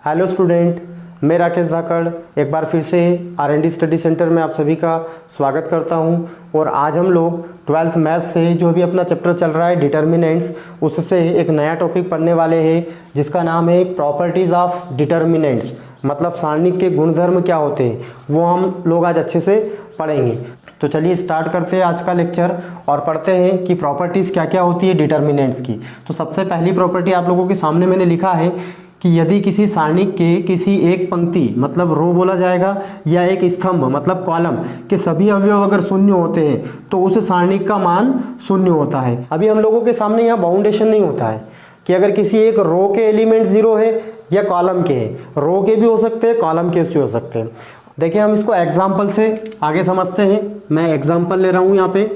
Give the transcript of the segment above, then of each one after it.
Hello student, मैं राकेश धाकड़ एक बार फिर से R&D स्टडी सेंटर में आप सभी का स्वागत करता हूं। और आज हम लोग 12th मैथ्स से जो भी अपना चैप्टर चल रहा है डिटर्मिनेंट्स, उससे एक नया टॉपिक पढ़ने वाले हैं जिसका नाम है प्रॉपर्टीज़ ऑफ डिटर्मिनेंट्स। मतलब सारणिक के गुणधर्म क्या होते हैं वो हम लोग आज अच्छे से पढ़ेंगे। तो चलिए स्टार्ट करते हैं आज का लेक्चर और पढ़ते हैं कि प्रॉपर्टीज़ क्या क्या होती है डिटर्मिनेंट्स की। तो सबसे पहली प्रॉपर्टी आप लोगों के सामने मैंने लिखा है कि यदि किसी सारणिक के किसी एक पंक्ति मतलब रो बोला जाएगा या एक स्तंभ मतलब कॉलम के सभी अवयव अगर शून्य होते हैं तो उस सारणिक का मान शून्य होता है। अभी हम लोगों के सामने यहाँ बाउंडेशन नहीं होता है कि अगर किसी एक रो के एलिमेंट जीरो है या कॉलम के हैं, रो के भी हो सकते हैं कॉलम के भी हो सकते हैं। देखिए हम इसको एग्जाम्पल से आगे समझते हैं। मैं एग्जाम्पल ले रहा हूँ यहाँ पे।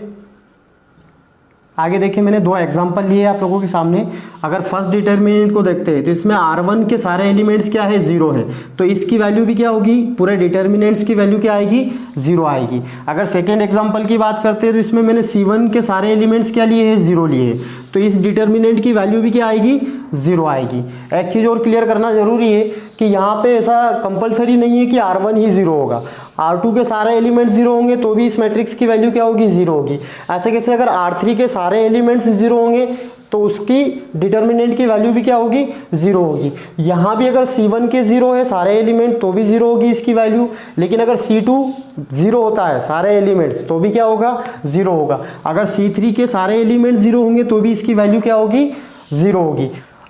आगे देखिए मैंने दो एग्जाम्पल लिए आप लोगों के सामने। अगर फर्स्ट डिटर्मिनेंट को देखते हैं तो इसमें R1 के सारे एलिमेंट्स क्या है, जीरो है, तो इसकी वैल्यू भी क्या होगी, पूरे डिटर्मिनेंट्स की वैल्यू क्या आएगी, जीरो आएगी। अगर सेकेंड एग्जाम्पल की बात करते हैं तो इसमें मैंने C1 के सारे एलिमेंट्स क्या लिए हैं, जीरो लिए हैं, तो इस डिटर्मिनेंट की वैल्यू भी क्या आएगी, जीरो आएगी। एक चीज़ और क्लियर करना जरूरी है कि यहाँ पे ऐसा कंपलसरी नहीं है कि R1 ही जीरो होगा, R2 के सारे एलिमेंट्स जीरो होंगे तो भी इस मैट्रिक्स की वैल्यू क्या होगी, जीरो होगी। ऐसे कैसे, अगर R3 के सारे एलिमेंट्स जीरो होंगे तो उसकी डिटर्मिनेंट की वैल्यू भी क्या होगी, जीरो होगी। यहाँ भी अगर C1 के जीरो है सारे एलिमेंट तो भी जीरो होगी इसकी वैल्यू, लेकिन अगर C2 जीरो होता है सारे एलिमेंट्स तो भी क्या होगा, जीरो होगा। अगर C3 के सारे एलिमेंट जीरो होंगे तो भी इसकी वैल्यू क्या होगी, जीरो होगी।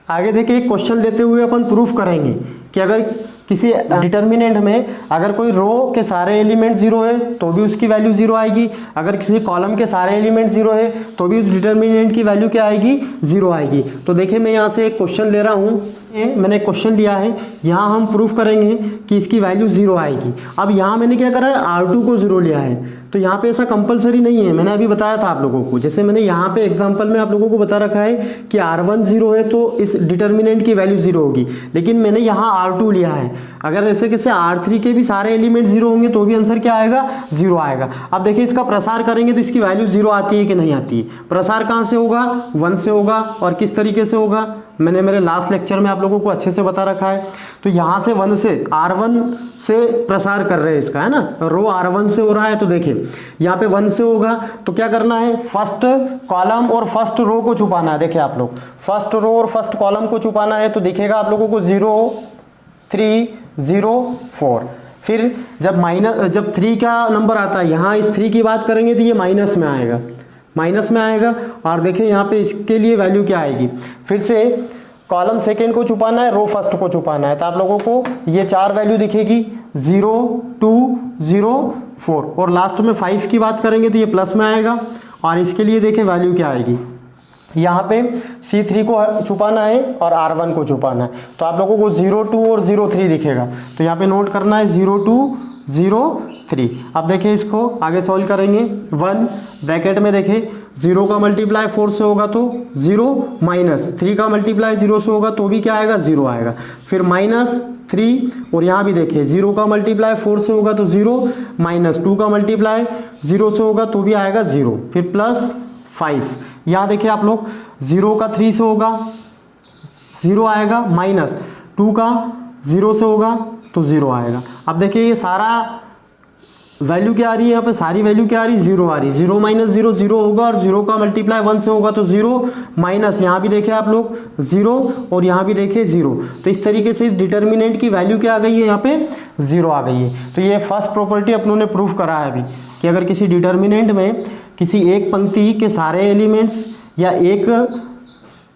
आगे देखिए एक क्वेश्चन लेते हुए अपन प्रूफ करेंगे कि अगर किसी डिटर्मिनेंट में अगर कोई रो के सारे एलिमेंट जीरो है तो भी उसकी वैल्यू जीरो आएगी, अगर किसी कॉलम के सारे एलिमेंट जीरो है तो भी उस डिटर्मिनेंट की वैल्यू क्या आएगी, जीरो आएगी। तो देखिए मैं यहाँ से एक क्वेश्चन ले रहा हूँ, मैंने क्वेश्चन लिया है, यहाँ हम प्रूफ करेंगे कि इसकी वैल्यू जीरो आएगी। अब यहाँ मैंने क्या करा है, R2 को जीरो लिया है, तो यहाँ पे ऐसा कंपलसरी नहीं है, मैंने अभी बताया था आप लोगों को। जैसे मैंने यहाँ पे एग्जांपल में आप लोगों को बता रखा है कि R1 जीरो है तो इस डिटर्मिनेंट की वैल्यू जीरो होगी, लेकिन मैंने यहाँ R2 लिया है। अगर ऐसे कैसे R3 के भी सारे एलिमेंट जीरो होंगे तो भी आंसर क्या आएगा, जीरो आएगा। अब देखिए इसका प्रसार करेंगे तो इसकी वैल्यू जीरो आती है कि नहीं आती है। प्रसार कहाँ से होगा, 1 से होगा। और किस तरीके से होगा, मैंने मेरे लास्ट लेक्चर में आप लोगों को अच्छे से बता रखा है। तो यहाँ से 1 से R1 से प्रसार कर रहे हैं इसका, है ना, रो R1 से हो रहा है। तो देखिए यहाँ पे 1 से होगा तो क्या करना है, फर्स्ट कॉलम और फर्स्ट रो को छुपाना है। देखिए आप लोग फर्स्ट रो और फर्स्ट कॉलम को छुपाना है तो दिखेगा आप लोगों को 0 3 0 4। फिर जब 3 का नंबर आता है, यहाँ इस 3 की बात करेंगे तो ये माइनस में आएगा, माइनस में आएगा। और देखिए यहाँ पे इसके लिए वैल्यू क्या आएगी, फिर से कॉलम सेकेंड को छुपाना है, रो फर्स्ट को छुपाना है, तो आप लोगों को ये 4 वैल्यू दिखेगी, 0 2 0 4। और लास्ट में 5 की बात करेंगे तो ये प्लस में आएगा। और इसके लिए देखें वैल्यू क्या आएगी, यहाँ पे C3 को छुपाना है और R1 को छुपाना है, तो आप लोगों को 0 2 और 0 3 दिखेगा। तो यहाँ पे नोट करना है 0 2 0 3। अब देखिए इसको आगे सॉल्व करेंगे। 1 ब्रैकेट में देखें, 0 का मल्टीप्लाई 4 से होगा तो 0, माइनस 3 का मल्टीप्लाई 0 से होगा तो भी क्या आएगा, 0 आएगा। फिर -3 और यहाँ भी देखिए 0 का मल्टीप्लाई 4 से होगा तो 0, -2 का मल्टीप्लाई 0 से होगा तो भी आएगा 0। फिर +5, यहाँ देखिए आप लोग 0 का 3 से होगा 0 आएगा, -2 का 0 से होगा तो 0 आएगा। अब देखिए ये सारा वैल्यू क्या आ रही है, यहाँ पे सारी वैल्यू क्या आ रही है, 0 आ रही है। 0 - 0 0 होगा और 0 का मल्टीप्लाई 1 से होगा तो 0, माइनस यहाँ भी देखे आप लोग 0 और यहाँ भी देखे 0। तो इस तरीके से इस डिटर्मिनेंट की वैल्यू क्या आ गई है, यहाँ पे 0 आ गई है। तो ये फर्स्ट प्रॉपर्टी अपनों ने प्रूफ करा है अभी कि अगर किसी डिटर्मिनेंट में किसी एक पंक्ति के सारे एलिमेंट्स या एक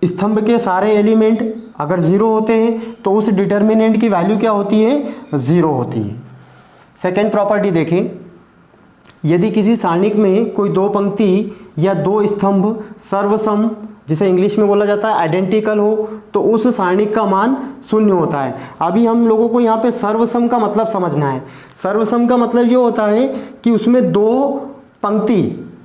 स्तंभ के सारे एलिमेंट अगर 0 होते हैं तो उस डिटर्मिनेंट की वैल्यू क्या होती है, 0 होती है। सेकेंड प्रॉपर्टी देखें, यदि किसी सारणिक में कोई दो पंक्ति या दो स्तंभ सर्वसम, जिसे इंग्लिश में बोला जाता है आइडेंटिकल हो, तो उस सारणिक का मान शून्य होता है। अभी हम लोगों को यहाँ पे सर्वसम का मतलब समझना है। सर्वसम का मतलब ये होता है कि उसमें दो पंक्ति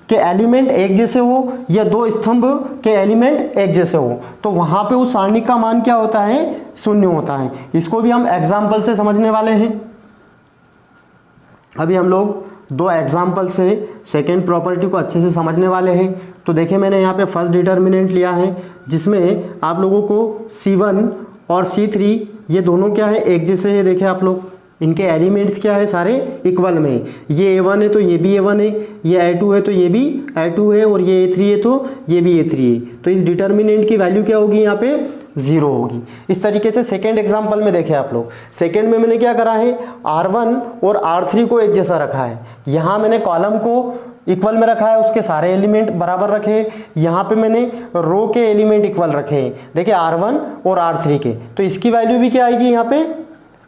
के एलिमेंट एक जैसे हो या दो स्तंभ के एलिमेंट एक जैसे हो, तो वहाँ पे उस सारणिक का मान क्या होता है, शून्य होता है। इसको भी हम एग्जाम्पल से समझने वाले हैं। अभी हम लोग दो एग्जाम्पल से सेकेंड प्रॉपर्टी को अच्छे से समझने वाले हैं। तो देखिए मैंने यहाँ पे फर्स्ट डिटर्मिनेंट लिया है जिसमें आप लोगों को C1 और C3 ये दोनों क्या है, एक जैसे है। देखें आप लोग, इनके एलिमेंट्स क्या है, सारे इक्वल में है। ये A1 है तो ये भी A1 है, ये A2 है तो ये भी A2 है, और ये A3 है तो ये भी A3 है। तो इस डिटर्मिनेंट की वैल्यू क्या होगी यहाँ पे, 0 होगी। इस तरीके से सेकेंड एग्जाम्पल में देखें आप लोग, सेकेंड में मैंने क्या करा है, R1 और R3 को एक जैसा रखा है। यहाँ मैंने कॉलम को इक्वल में रखा है, उसके सारे एलिमेंट बराबर रखे हैं। यहाँ पे मैंने रो के एलिमेंट इक्वल रखे हैं, देखिए R1 और R3 के। तो इसकी वैल्यू भी क्या आएगी, यहाँ पे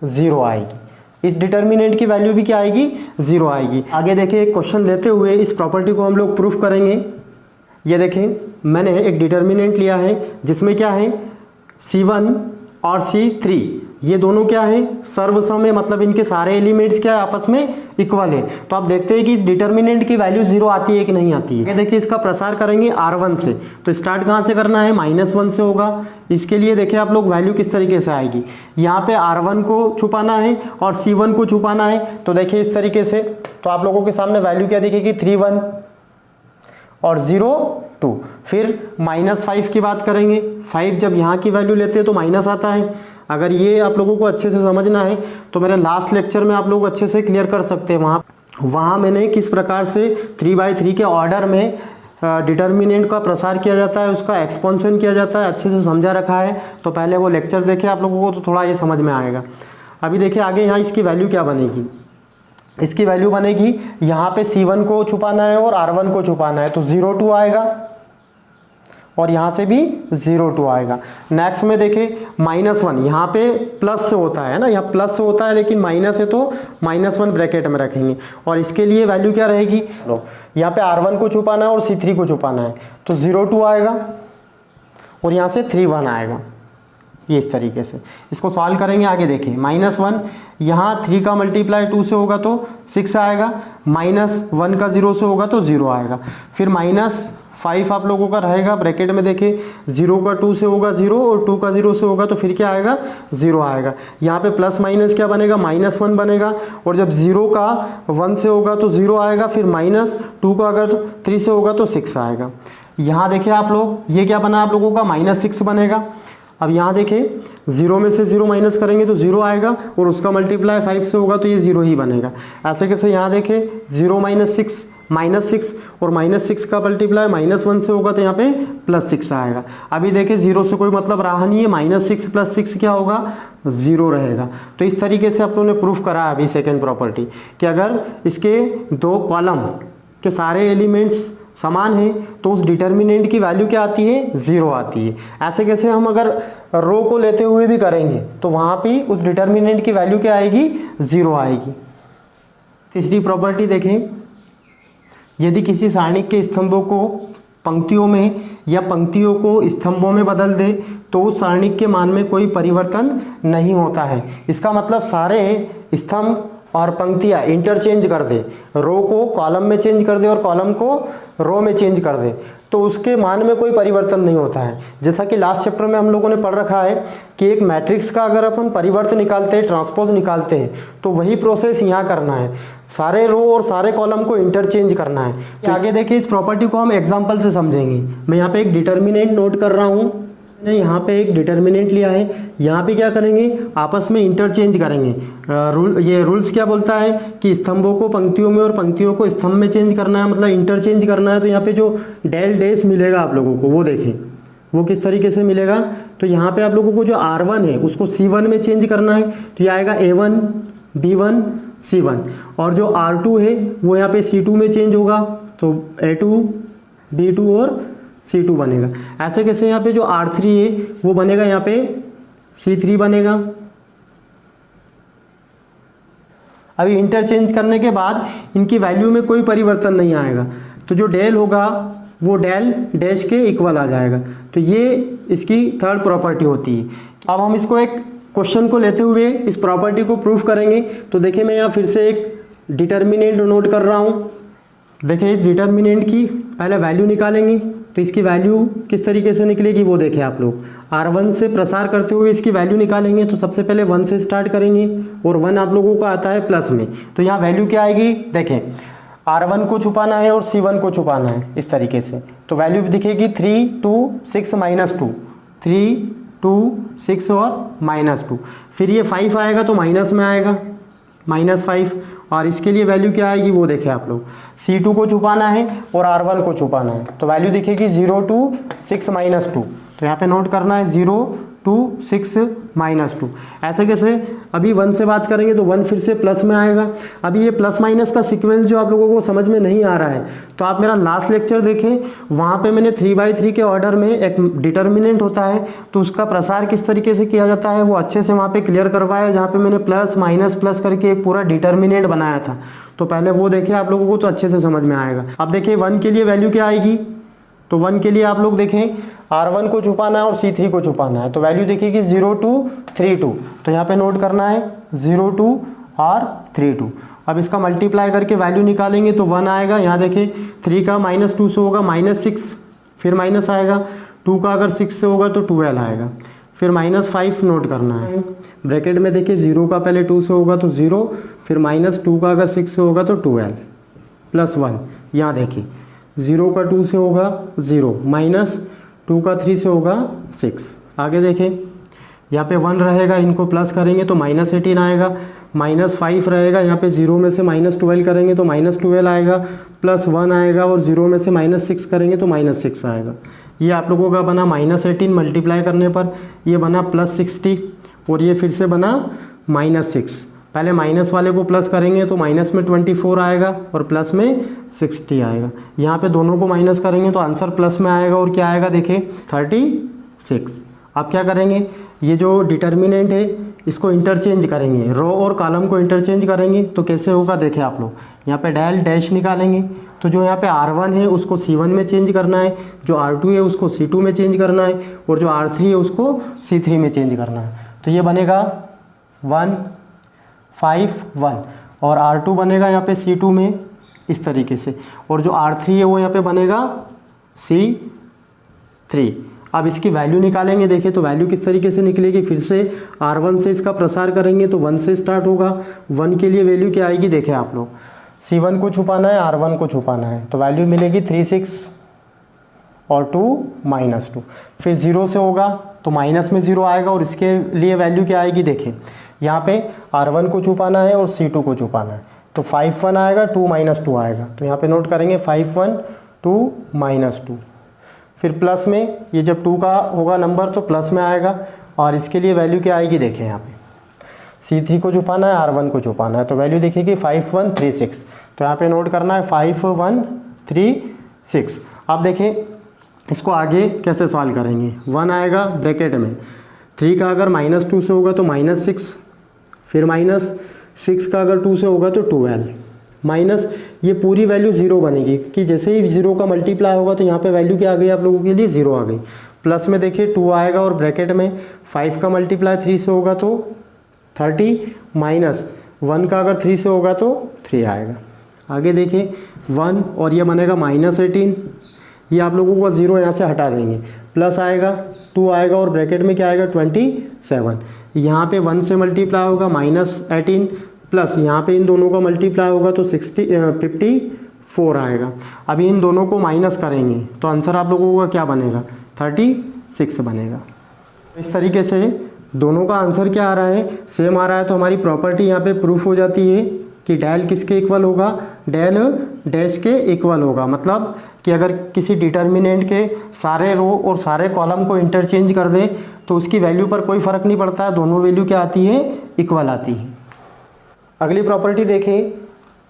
0 आएगी। इस डिटर्मिनेंट की वैल्यू भी क्या आएगी, 0 आएगी। आगे देखिए, एक क्वेश्चन लेते हुए इस प्रॉपर्टी को हम लोग प्रूफ करेंगे। ये देखें, मैंने एक डिटर्मिनेंट लिया है जिसमें क्या है, C1 और C3 ये दोनों क्या है, सर्वसम है, मतलब इनके सारे एलिमेंट्स क्या है, आपस में इक्वल है। तो आप देखते हैं कि इस डिटर्मिनेंट की वैल्यू 0 आती है कि नहीं आती है। ये देखिए, इसका प्रसार करेंगे R1 से, तो स्टार्ट कहाँ से करना है, -1 से होगा। इसके लिए देखिए आप लोग वैल्यू किस तरीके से आएगी, यहाँ पे R1 को छुपाना है और C1 को छुपाना है। तो देखिए इस तरीके से, तो आप लोगों के सामने वैल्यू क्या दिखेगी, 3 1 और 0 2। फिर -5 की बात करेंगे, 5 जब यहाँ की वैल्यू लेते हैं तो माइनस आता है। अगर ये आप लोगों को अच्छे से समझना है तो मेरे लास्ट लेक्चर में आप लोग अच्छे से क्लियर कर सकते हैं। वहाँ मैंने किस प्रकार से 3/3 के ऑर्डर में डिटर्मिनेंट का प्रसार किया जाता है, उसका एक्सपेंशन किया जाता है, अच्छे से समझा रखा है। तो पहले वो लेक्चर देखें आप लोगों को, तो थोड़ा ये समझ में आएगा। अभी देखिए आगे यहाँ इसकी वैल्यू क्या बनेगी, इसकी वैल्यू बनेगी, यहाँ पे C1 को छुपाना है और R1 को छुपाना है, तो 0 2 आएगा, और यहाँ से भी 0 2 आएगा। नेक्स्ट में देखें, -1 यहाँ पे प्लस से होता है ना, यहाँ प्लस से होता है, लेकिन माइनस है तो -1 ब्रैकेट में रखेंगे। और इसके लिए वैल्यू क्या रहेगी, यहाँ पे R1 को छुपाना है और C3 को छुपाना है, तो 0 2 आएगा, और यहाँ से 3 1 आएगा। ये इस तरीके से इसको सॉल्व करेंगे। आगे देखें, -1 यहाँ 3 का मल्टीप्लाई 2 से होगा तो 6 आएगा, -1 का 0 से होगा तो 0 आएगा। फिर -5 आप लोगों का रहेगा ब्रैकेट में। देखें, 0 का 2 से होगा 0 और 2 का 0 से होगा तो फिर क्या आएगा, 0 आएगा। यहाँ पे प्लस माइनस क्या बनेगा, -1 बनेगा, और जब 0 का 1 से होगा तो 0 आएगा। फिर -2 का अगर 3 से होगा तो 6 आएगा। यहाँ देखिए आप लोग, ये क्या बना आप लोगों का, -6 बनेगा। अब यहाँ देखें, 0 में से 0 माइनस करेंगे तो 0 आएगा, और उसका मल्टीप्लाई 5 से होगा तो ये 0 ही बनेगा। ऐसे कैसे, यहाँ देखें 0 -6 और -6 का मल्टीप्लाई -1 से होगा तो यहाँ पे +6 आएगा। अभी देखें 0 से कोई मतलब रहा नहीं है, -6 + 6 क्या होगा, 0 रहेगा। तो इस तरीके से आप लोगों ने प्रूफ करा अभी सेकेंड प्रॉपर्टी कि अगर इसके 2 कॉलम के सारे एलिमेंट्स समान है तो उस डिटर्मिनेंट की वैल्यू क्या आती है, 0 आती है। ऐसे कैसे हम अगर रो को लेते हुए भी करेंगे तो वहाँ पे उस डिटर्मिनेंट की वैल्यू क्या आएगी, 0 आएगी। तीसरी प्रॉपर्टी देखें, यदि किसी सारणिक के स्तंभों को पंक्तियों में या पंक्तियों को स्तंभों में बदल दे तो उस सारणिक के मान में कोई परिवर्तन नहीं होता है। इसका मतलब सारे स्तंभ और पंक्तियाँ इंटरचेंज कर दे, रो को कॉलम में चेंज कर दे और कॉलम को रो में चेंज कर दे, तो उसके मान में कोई परिवर्तन नहीं होता है। जैसा कि लास्ट चैप्टर में हम लोगों ने पढ़ रखा है कि एक मैट्रिक्स का अगर अपन परिवर्तन निकालते हैं, ट्रांसपोज निकालते हैं, तो वही प्रोसेस यहाँ करना है, सारे रो और सारे कॉलम को इंटरचेंज करना है। तो आगे देखिए, इस प्रॉपर्टी को हम एग्जाम्पल से समझेंगे। मैं यहाँ पे एक डिटर्मिनेंट नोट कर रहा हूँ, मैंने यहाँ पे एक डिटर्मिनेंट लिया है, यहाँ पे क्या करेंगे, आपस में इंटरचेंज करेंगे। ये रूल्स क्या बोलता है कि स्तंभों को पंक्तियों में और पंक्तियों को स्तंभ में चेंज करना है, मतलब इंटरचेंज करना है। तो यहाँ पे जो डेल डैश मिलेगा आप लोगों को, वो देखें वो किस तरीके से मिलेगा। तो यहाँ पे आप लोगों को जो R1 है उसको C1 में चेंज करना है, तो ये आएगा A1 B1 C1, और जो R2 है वो यहाँ पे C2 में चेंज होगा, तो A2 B2 और C2 बनेगा। ऐसे कैसे, यहाँ पे जो R3 है वो बनेगा यहाँ पे C3 बनेगा। अभी इंटरचेंज करने के बाद इनकी वैल्यू में कोई परिवर्तन नहीं आएगा, तो जो डेल होगा वो डेल डैश के इक्वल आ जाएगा। तो ये इसकी थर्ड प्रॉपर्टी होती है। अब हम इसको एक क्वेश्चन को लेते हुए इस प्रॉपर्टी को प्रूफ करेंगे। तो देखिए, मैं यहाँ फिर से एक डिटर्मिनेंट नोट कर रहा हूँ। देखिए, इस डिटर्मिनेंट की पहले वैल्यू निकालेंगे, तो इसकी वैल्यू किस तरीके से निकलेगी वो देखें आप लोग। R1 से प्रसार करते हुए इसकी वैल्यू निकालेंगे, तो सबसे पहले 1 से स्टार्ट करेंगे, और 1 आप लोगों का आता है प्लस में, तो यहाँ वैल्यू क्या आएगी, देखें R1 को छुपाना है और C1 को छुपाना है इस तरीके से, तो वैल्यू दिखेगी 3 2 6 -2, 3 2 6 और -2। फिर ये 5 आएगा तो माइनस में आएगा, -5। और इसके लिए वैल्यू क्या आएगी वो देखें आप लोग, C2 को छुपाना है और R1 को छुपाना है, तो वैल्यू दिखेगी 0 2 6 -2। तो यहाँ पे नोट करना है 0 2 6 -2। ऐसे कैसे, अभी 1 से बात करेंगे तो 1 फिर से प्लस में आएगा। अभी ये प्लस माइनस का सीक्वेंस जो आप लोगों को समझ में नहीं आ रहा है तो आप मेरा लास्ट लेक्चर देखें, वहाँ पे मैंने 3/3 के ऑर्डर में एक डिटर्मिनेंट होता है तो उसका प्रसार किस तरीके से किया जाता है वो अच्छे से वहाँ पे क्लियर करवाया, जहाँ पे मैंने प्लस माइनस प्लस करके एक पूरा डिटर्मिनेंट बनाया था। तो पहले वो देखें आप लोगों को तो अच्छे से समझ में आएगा। अब देखिए 1 के लिए वैल्यू क्या आएगी, तो 1 के लिए आप लोग देखें R1 को छुपाना है और C3 को छुपाना है, तो वैल्यू देखिएगी 0 2 3 2। तो यहाँ पे नोट करना है 0 2 और 3 2। अब इसका मल्टीप्लाई करके वैल्यू निकालेंगे तो 1 आएगा। यहाँ देखिए 3 का -2 से होगा -6, फिर माइनस आएगा, 2 का अगर 6 से होगा तो 12 आएगा, फिर -5 नोट करना है। ब्रैकेट में देखिए 0 का पहले 2 से होगा तो 0, फिर -2 का अगर 6 से होगा तो 12 +1। यहाँ देखिए 0 का 2 से होगा 0, -2 का 3 से होगा 6। आगे देखें यहाँ पे 1 रहेगा, इनको प्लस करेंगे तो -18 आएगा, -5 रहेगा, यहाँ पे 0 में से -12 करेंगे तो -12 आएगा, +1 आएगा और 0 में से -6 करेंगे तो -6 आएगा। ये आप लोगों का बना -18, मल्टीप्लाई करने पर ये बना +60 और ये फिर से बना -6। पहले माइनस वाले को प्लस करेंगे तो माइनस में 24 आएगा और प्लस में 60 आएगा। यहाँ पे दोनों को माइनस करेंगे तो आंसर प्लस में आएगा और क्या आएगा देखिए 36। अब क्या करेंगे, ये जो डिटर्मिनेंट है इसको इंटरचेंज करेंगे, रो और कॉलम को इंटरचेंज करेंगे तो कैसे होगा देखें आप लोग। यहाँ पे डेल डैश निकालेंगे तो जो यहाँ पे R1 है उसको C1 में चेंज करना है, जो R2 है उसको C2 में चेंज करना है और जो R3 है उसको C3 में चेंज करना है। तो ये बनेगा 1 5 1 और R2 बनेगा यहाँ पे C2 में इस तरीके से, और जो R3 है वो यहाँ पे बनेगा C3। अब इसकी वैल्यू निकालेंगे, देखिए तो वैल्यू किस तरीके से निकलेगी, फिर से R1 से इसका प्रसार करेंगे तो 1 से स्टार्ट होगा। 1 के लिए वैल्यू क्या आएगी देखें आप लोग, C1 को छुपाना है, R1 को छुपाना है, तो वैल्यू मिलेगी 36 और 2 -2। फिर 0 से होगा तो माइनस में 0 आएगा और इसके लिए वैल्यू क्या आएगी देखें, यहाँ पे R1 को छुपाना है और C2 को छुपाना है, तो 5 1 आएगा, 2 -2 आएगा, तो यहाँ पे नोट करेंगे 5 1 2 -2। फिर प्लस में ये जब 2 का होगा नंबर तो प्लस में आएगा और इसके लिए वैल्यू क्या आएगी देखें, यहाँ पे C3 को छुपाना है, R1 को छुपाना है, तो वैल्यू देखिएगी 5 1 3 6। तो यहाँ पे नोट करना है 5 1 3 6। अब देखें इसको आगे कैसे सॉल्व करेंगे, 1 आएगा ब्रैकेट में, 3 का अगर -2 से होगा तो -6, फिर -6 का अगर 2 से होगा तो 12, माइनस ये पूरी वैल्यू 0 बनेगी कि जैसे ही 0 का मल्टीप्लाई होगा तो यहाँ पे वैल्यू क्या आ गई आप लोगों के लिए 0 आ गई। प्लस में देखिए 2 आएगा और ब्रैकेट में 5 का मल्टीप्लाई 3 से होगा तो 30, माइनस 1 का अगर 3 से होगा तो 3 आएगा। आगे देखिए 1 और ये बनेगा -18, ये आप लोगों को 0 यहाँ से हटा देंगे, प्लस आएगा 2 आएगा और ब्रैकेट में क्या आएगा 27। यहाँ पे 1 से मल्टीप्लाई होगा -18, प्लस यहाँ पे इन दोनों का मल्टीप्लाई होगा तो 54 आएगा। अभी इन दोनों को माइनस करेंगे तो आंसर आप लोगों का क्या बनेगा 36 बनेगा। इस तरीके से दोनों का आंसर क्या आ रहा है, सेम आ रहा है, तो हमारी प्रॉपर्टी यहाँ पे प्रूफ हो जाती है कि डेल किसके इक्वल होगा, डेल डैश के इक्वल होगा। मतलब कि अगर किसी डिटर्मिनेंट के सारे रो और सारे कॉलम को इंटरचेंज कर दें तो उसकी वैल्यू पर कोई फ़र्क नहीं पड़ता है, दोनों वैल्यू क्या आती है, इक्वल आती है। अगली प्रॉपर्टी देखें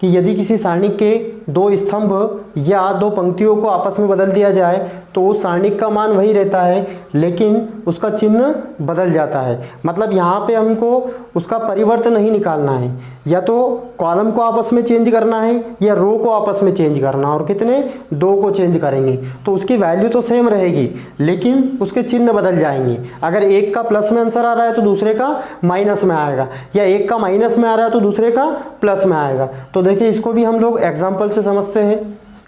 कि यदि किसी सारणिक के 2 स्तंभ या 2 पंक्तियों को आपस में बदल दिया जाए तो उस सारणिक का मान वही रहता है लेकिन उसका चिन्ह बदल जाता है। मतलब यहाँ पे हमको उसका परिवर्तन नहीं निकालना है, या तो कॉलम को आपस में चेंज करना है या रो को आपस में चेंज करना है, और कितने 2 को चेंज करेंगे तो उसकी वैल्यू तो सेम रहेगी लेकिन उसके चिन्ह बदल जाएंगे। अगर एक का प्लस में आंसर आ रहा है तो दूसरे का माइनस में आएगा, या एक का माइनस में आ रहा है तो दूसरे का प्लस में आएगा। तो देखिए इसको भी हम लोग एग्जाम्पल से समझते हैं।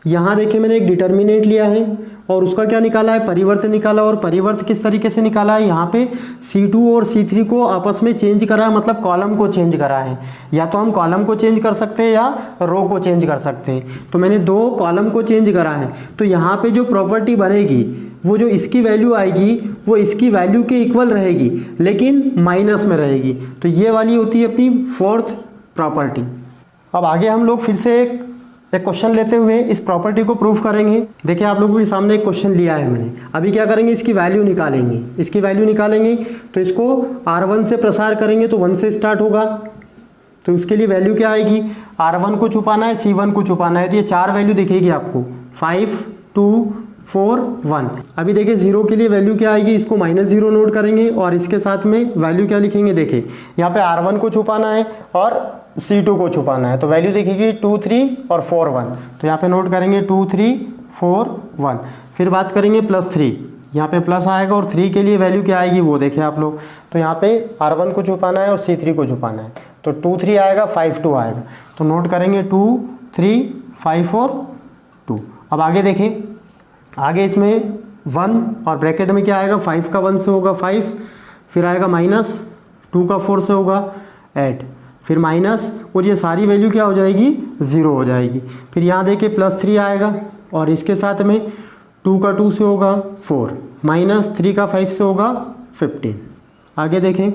यहाँ देखिए मैंने एक डिटर्मिनेंट लिया है और उसका क्या निकाला है, परिवर्त निकाला, और परिवर्त किस तरीके से निकाला है, यहाँ पे C2 और C3 को आपस में चेंज करा है, मतलब कॉलम को चेंज करा है। या तो हम कॉलम को चेंज कर सकते हैं या रो को चेंज कर सकते हैं। तो मैंने 2 कॉलम को चेंज करा है, तो यहाँ पे जो प्रॉपर्टी बनेगी वो जो इसकी वैल्यू आएगी वो इसकी वैल्यू के इक्वल रहेगी लेकिन माइनस में रहेगी। तो ये वाली होती है अपनी फोर्थ प्रॉपर्टी। अब आगे हम लोग फिर से एक क्वेश्चन लेते हुए इस प्रॉपर्टी को प्रूफ करेंगे। देखिए आप लोगों के सामने एक क्वेश्चन लिया है मैंने। अभी क्या करेंगे, इसकी वैल्यू निकालेंगे। इसकी वैल्यू निकालेंगे तो इसको R1 से प्रसार करेंगे तो 1 से स्टार्ट होगा। तो उसके लिए वैल्यू क्या आएगी, R1 को छुपाना है, C1 को छुपाना है। तो ये 4 वैल्यू दिखेगी आपको, 5 2 4 1। अभी देखिए 0 के लिए वैल्यू क्या आएगी, इसको -0 नोट करेंगे और इसके साथ में वैल्यू क्या लिखेंगे। देखिए यहाँ पे R1 को छुपाना है और C2 को छुपाना है। तो वैल्यू दिखेगी 2 3 और 4 1। तो यहाँ पे नोट करेंगे 2 3 4 1। फिर बात करेंगे +3, यहाँ पे प्लस आएगा और 3 के लिए वैल्यू क्या आएगी वो देखें आप लोग। तो यहाँ पे R1 को छुपाना है और C3 को छुपाना है। तो 2 3 आएगा, 5 2 आएगा। तो नोट करेंगे 2 3 5 और 2। अब आगे देखें, आगे इसमें 1 और ब्रैकेट में क्या आएगा, 5 का 1 से होगा 5, फिर आएगा -2 का 4 से होगा 8, फिर माइनस, और ये सारी वैल्यू क्या हो जाएगी, 0 हो जाएगी। फिर यहाँ देखिए +3 आएगा और इसके साथ में 2 का 2 से होगा 4, -3 का 5 से होगा 15। आगे देखें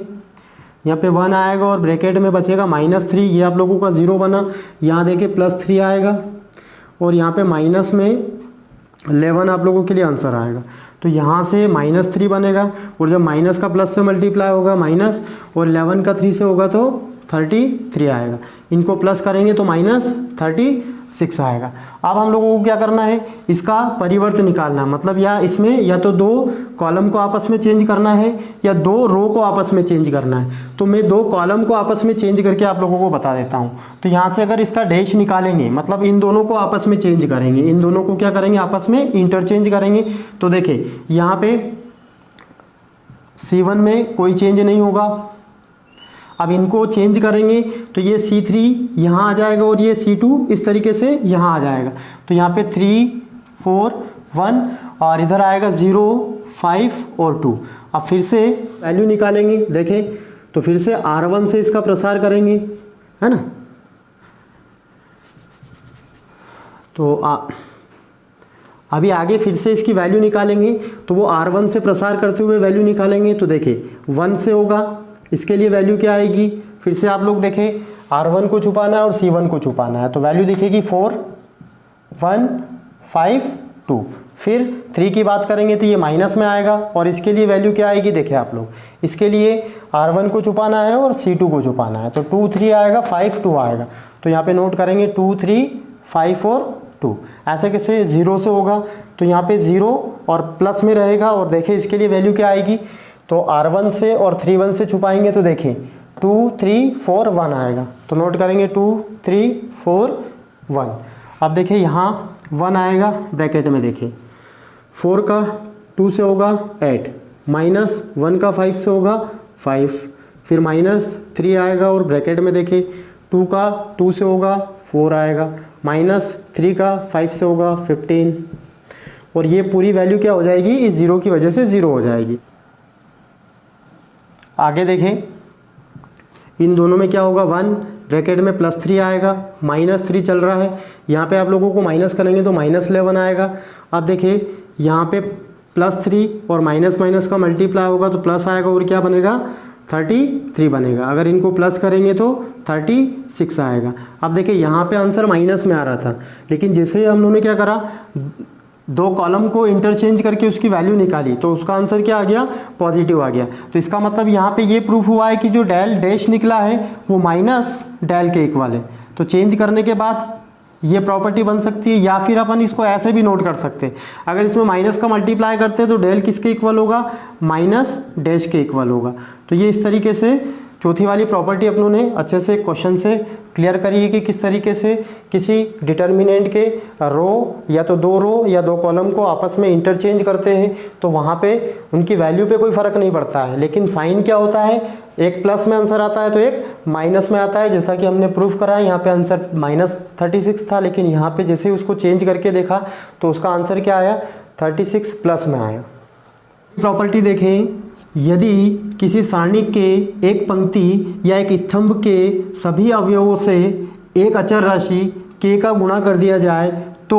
यहाँ पे 1 आएगा और ब्रैकेट में बचेगा -3, ये आप लोगों का 0 बना। यहाँ देखिए +3 आएगा और यहाँ पे माइनस में 11 आप लोगों के लिए आंसर आएगा। तो यहाँ से -3 बनेगा और जब माइनस का प्लस से मल्टीप्लाई होगा माइनस, और 11 का 3 से होगा तो 33 आएगा। इनको प्लस करेंगे तो -36 आएगा। अब हम लोगों को क्या करना है, इसका परिवर्त निकालना है। मतलब या इसमें या तो 2 कॉलम को आपस में चेंज करना है या 2 रो को आपस में चेंज करना है। तो मैं 2 कॉलम को आपस में चेंज करके आप लोगों को बता देता हूँ। तो यहाँ से अगर इसका डैश निकालेंगे, मतलब इन दोनों को आपस में चेंज करेंगे, इन दोनों को क्या करेंगे, आपस में इंटरचेंज करेंगे। तो देखिए यहाँ पे C1 में कोई चेंज नहीं होगा। अब इनको चेंज करेंगे तो ये C3 यहाँ आ जाएगा और ये C2 इस तरीके से यहाँ आ जाएगा। तो यहाँ पे 3 4 1 और इधर आएगा 0 5 और 2। अब फिर से वैल्यू निकालेंगे। देखें तो फिर से R1 से इसका प्रसार करेंगे, है ना। तो अभी आगे फिर से इसकी वैल्यू निकालेंगे। तो वो R1 से प्रसार करते हुए वैल्यू निकालेंगे। तो देखिए 1 से होगा, इसके लिए वैल्यू क्या आएगी, फिर से आप लोग देखें R1 को छुपाना है और C1 को छुपाना है। तो वैल्यू दिखेगी 4 1 5 2। फिर 3 की बात करेंगे तो ये माइनस में आएगा और इसके लिए वैल्यू क्या आएगी, देखिए आप लोग, इसके लिए R1 को छुपाना है और C2 को छुपाना है। तो 2 3 आएगा, 5 2 आएगा। तो यहाँ पे नोट करेंगे 2 3 5 और 2। ऐसे कैसे 0 से होगा, तो यहाँ पे 0 और प्लस में रहेगा। और देखिए इसके लिए वैल्यू क्या आएगी, तो R1 से और 3 1 से छुपाएंगे तो देखें 2 3 4 1 आएगा। तो नोट करेंगे 2 3 4 1। अब देखिए यहाँ 1 आएगा, ब्रैकेट में देखिए 4 का 2 से होगा 8, -1 का 5 से होगा 5, फिर -3 आएगा और ब्रैकेट में देखिए 2 का 2 से होगा 4 आएगा, -3 का 5 से होगा 15। और ये पूरी वैल्यू क्या हो जाएगी, इस 0 की वजह से 0 हो जाएगी। आगे देखें इन दोनों में क्या होगा, 1 ब्रैकेट में +3 आएगा, -3 चल रहा है। यहाँ पे आप लोगों को माइनस करेंगे तो -11 आएगा। अब देखिए यहाँ पे +3 और माइनस का मल्टीप्लाई होगा तो प्लस आएगा और क्या बनेगा, 33 बनेगा। अगर इनको प्लस करेंगे तो 36 आएगा। अब देखिए यहाँ पे आंसर माइनस में आ रहा था, लेकिन जैसे हम लोगों ने क्या करा, 2 कॉलम को इंटरचेंज करके उसकी वैल्यू निकाली तो उसका आंसर क्या आ गया, पॉजिटिव आ गया। तो इसका मतलब यहाँ पे ये प्रूफ हुआ है कि जो डैश निकला है वो माइनस डेल के इक्वल है। तो चेंज करने के बाद ये प्रॉपर्टी बन सकती है, या फिर अपन इसको ऐसे भी नोट कर सकते हैं। अगर इसमें माइनस का मल्टीप्लाई करते हैं तो डेल किसके इक्वल होगा, माइनस डैश के इक्वल होगा। तो ये इस तरीके से चौथी वाली प्रॉपर्टी अपनों ने अच्छे से क्वेश्चन से क्लियर करी है कि किस तरीके से किसी डिटर्मिनेंट के रो या तो 2 रो या 2 कॉलम को आपस में इंटरचेंज करते हैं तो वहाँ पे उनकी वैल्यू पे कोई फ़र्क नहीं पड़ता है। लेकिन साइन क्या होता है, एक प्लस में आंसर आता है तो एक माइनस में आता है। जैसा कि हमने प्रूफ करा है, यहाँ पे आंसर -36 था, लेकिन यहाँ पे जैसे उसको चेंज करके देखा तो उसका आंसर क्या आया, 36 प्लस में आया। प्रॉपर्टी देखें, यदि किसी सारणी के एक पंक्ति या एक स्तंभ के सभी अवयवों से एक अचर राशि k का गुणा कर दिया जाए तो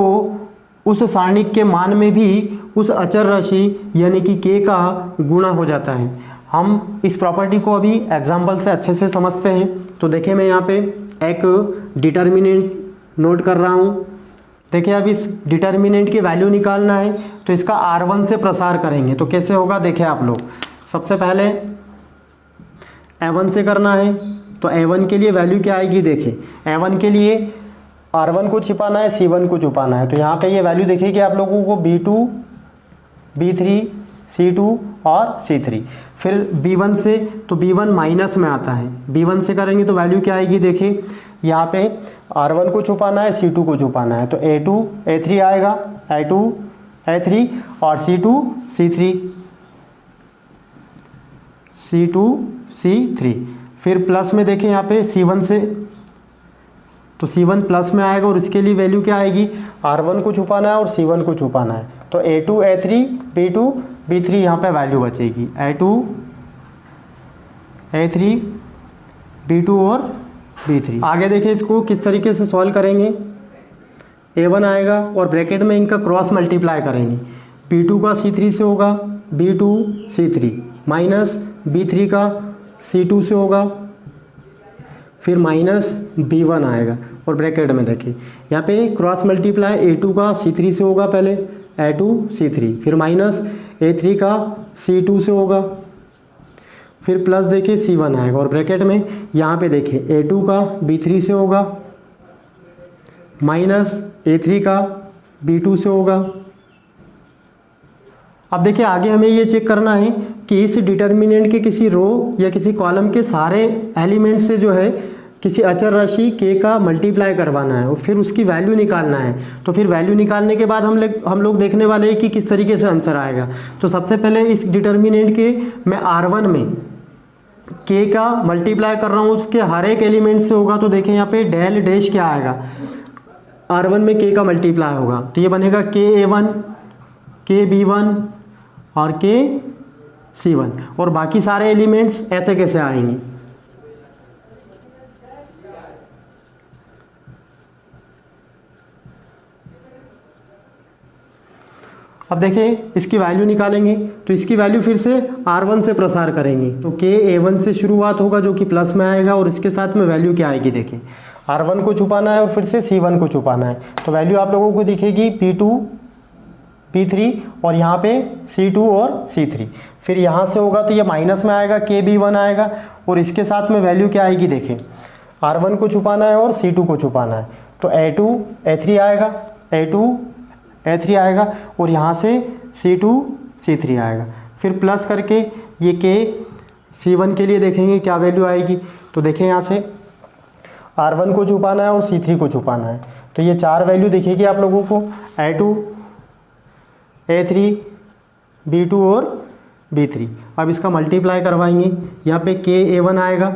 उस सारणिक के मान में भी उस अचर राशि यानी कि k का गुणा हो जाता है। हम इस प्रॉपर्टी को अभी एग्जाम्पल से अच्छे से समझते हैं। तो देखिए मैं यहाँ पे एक डिटर्मिनेंट नोट कर रहा हूँ। देखिए अब इस डिटर्मिनेंट की वैल्यू निकालना है तो इसका R1 से प्रसार करेंगे। तो कैसे होगा देखिए आप लोग, सबसे पहले A1 से करना है। तो A1 के लिए वैल्यू क्या आएगी, देखिए A1 के लिए R1 को छिपाना है, C1 को छुपाना है। तो यहाँ पे ये वैल्यू देखिए आप लोगों को B2, B3, C2 और C3। फिर B1 से, तो B1 माइनस में आता है, B1 से करेंगे तो वैल्यू क्या आएगी, देखिए यहाँ पे R1 को छुपाना है, C2 को छुपाना है। तो A2 A3 आएगा, A2 A3 और C2 C3, C2 C3। फिर प्लस में देखें यहाँ पे C1 से, तो C1 प्लस में आएगा और इसके लिए वैल्यू क्या आएगी, R1 को छुपाना है और C1 को छुपाना है। तो A2 A3 B2 B3 यहाँ पे वैल्यू बचेगी, A2 A3 B2 और B3। आगे देखिए इसको किस तरीके से सॉल्व करेंगे। A1 आएगा और ब्रैकेट में इनका क्रॉस मल्टीप्लाई करेंगे। B2 का C3 से होगा B2 C3 माइनस B3 का C2 से होगा, फिर माइनस B1 आएगा और ब्रैकेट में देखिए यहाँ पे क्रॉस मल्टीप्लाई A2 का C3 से होगा, पहले A2 C3, फिर माइनस A3 का C2 से होगा, फिर प्लस देखिए C1 आएगा और ब्रैकेट में यहाँ पे देखिए A2 का B3 से होगा, माइनस A3 का B2 से होगा। अब देखिए आगे हमें ये चेक करना है कि इस डिटर्मिनेंट के किसी रो या किसी कॉलम के सारे एलिमेंट से जो है किसी अचर राशि k का मल्टीप्लाई करवाना है और फिर उसकी वैल्यू निकालना है। तो फिर वैल्यू निकालने के बाद हम लोग देखने वाले हैं कि किस तरीके से आंसर आएगा। तो सबसे पहले इस डिटर्मिनेंट के मैं R1 में k का मल्टीप्लाई कर रहा हूँ, उसके हर एक एलिमेंट से होगा। तो देखें यहाँ पे डेल डैश क्या आएगा, R1 में k का मल्टीप्लाई होगा तो ये बनेगा KA1 KB1 और KC1 और बाकी सारे एलिमेंट्स ऐसे कैसे आएंगे। अब देखें इसकी वैल्यू निकालेंगे तो इसकी वैल्यू फिर से R1 से प्रसार करेंगे। तो KA1 से शुरुआत होगा जो कि प्लस में आएगा और इसके साथ में वैल्यू क्या आएगी, देखें R1 को छुपाना है और फिर से C1 को छुपाना है। तो वैल्यू आप लोगों को दिखेगी P2 P3 और यहाँ पे C2 और C3। फिर यहाँ से होगा तो ये माइनस में आएगा, KB1 आएगा और इसके साथ में वैल्यू क्या आएगी, देखें R1 को छुपाना है और C2 को छुपाना है। तो A2 A3 आएगा, A2 A3 आएगा और यहाँ से C2 C3 आएगा। फिर प्लस करके ये KC1 के लिए देखेंगे क्या वैल्यू आएगी। तो देखें यहाँ से R1 को छुपाना है और C3 को छुपाना है। तो ये चार वैल्यू दिखेगी आप लोगों को, A2 A3 B2 और B3। अब इसका मल्टीप्लाई करवाएंगे, यहाँ पे KA1 आएगा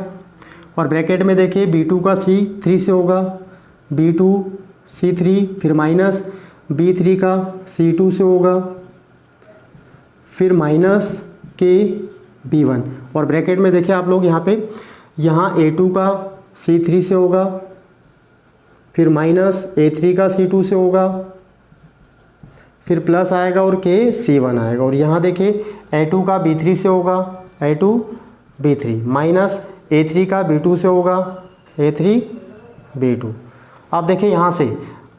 और ब्रैकेट में देखिए B2 का C3 से होगा B2 C3, फिर माइनस B3 का C2 से होगा, फिर माइनस KB1 और ब्रैकेट में देखिए आप लोग यहाँ पे यहाँ A2 का C3 से होगा, फिर माइनस A3 का C2 से होगा, फिर प्लस आएगा और KC1 आएगा और यहाँ देखिए A2 का B3 से होगा A2 B3 माइनस A3 का B2 से होगा A3 B2। अब देखिए यहाँ से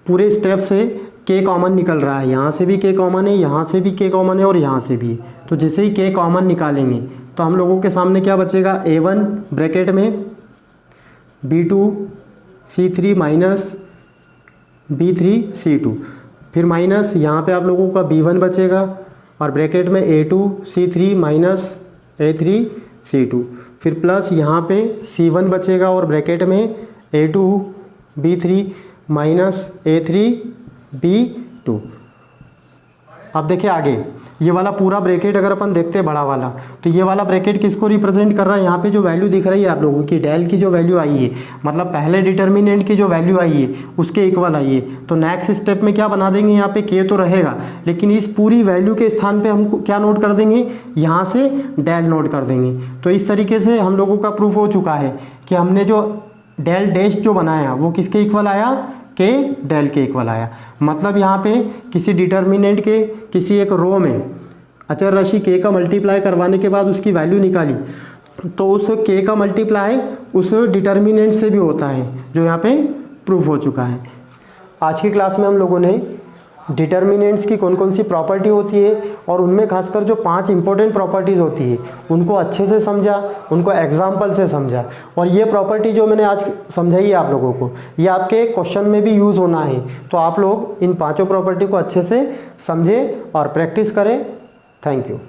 पूरे स्टेप से k कॉमन निकल रहा है, यहाँ से भी k कॉमन है, यहाँ से भी k कॉमन है और यहाँ से भी। तो जैसे ही k कॉमन निकालेंगे तो हम लोगों के सामने क्या बचेगा, A1 ब्रैकेट में B2 C3 minus B3 C2, फिर माइनस यहाँ पे आप लोगों का B1 बचेगा और ब्रैकेट में A2 C3 minus A3 C2, फिर प्लस यहाँ पे C1 बचेगा और ब्रैकेट में A2 B3 minus A3 B2। अब देखिए आगे ये वाला पूरा ब्रैकेट अगर अपन देखते हैं बड़ा वाला, तो ये वाला ब्रैकेट किसको रिप्रेजेंट कर रहा है, यहाँ पे जो वैल्यू दिख रही है आप लोगों की डेल की जो वैल्यू आई है, मतलब पहले डिटर्मिनेंट की जो वैल्यू आई है उसके इक्वल आई है। तो नेक्स्ट स्टेप में क्या बना देंगे, यहाँ पे k तो रहेगा लेकिन इस पूरी वैल्यू के स्थान पे हम क्या नोट कर देंगे, यहाँ से डेल नोट कर देंगे। तो इस तरीके से हम लोगों का प्रूफ हो चुका है कि हमने जो डेल डैश जो बनाया वो किसके इक्वल आया, के डेल के इक्वल आया। मतलब यहाँ पे किसी डिटर्मिनेंट के किसी एक रो में अचर राशि के का मल्टीप्लाई करवाने के बाद उसकी वैल्यू निकाली, तो उस के का मल्टीप्लाई उस डिटर्मिनेंट से भी होता है, जो यहाँ पे प्रूफ हो चुका है। आज की क्लास में हम लोगों ने डिटर्मिनेंट्स की कौन कौन सी प्रॉपर्टी होती है और उनमें खासकर जो 5 इंपॉर्टेंट प्रॉपर्टीज़ होती है उनको अच्छे से समझा, उनको एग्जाम्पल से समझा। और ये प्रॉपर्टी जो मैंने आज समझाई है आप लोगों को, ये आपके क्वेश्चन में भी यूज़ होना है, तो आप लोग इन 5 प्रॉपर्टी को अच्छे से समझें और प्रैक्टिस करें। Thank you.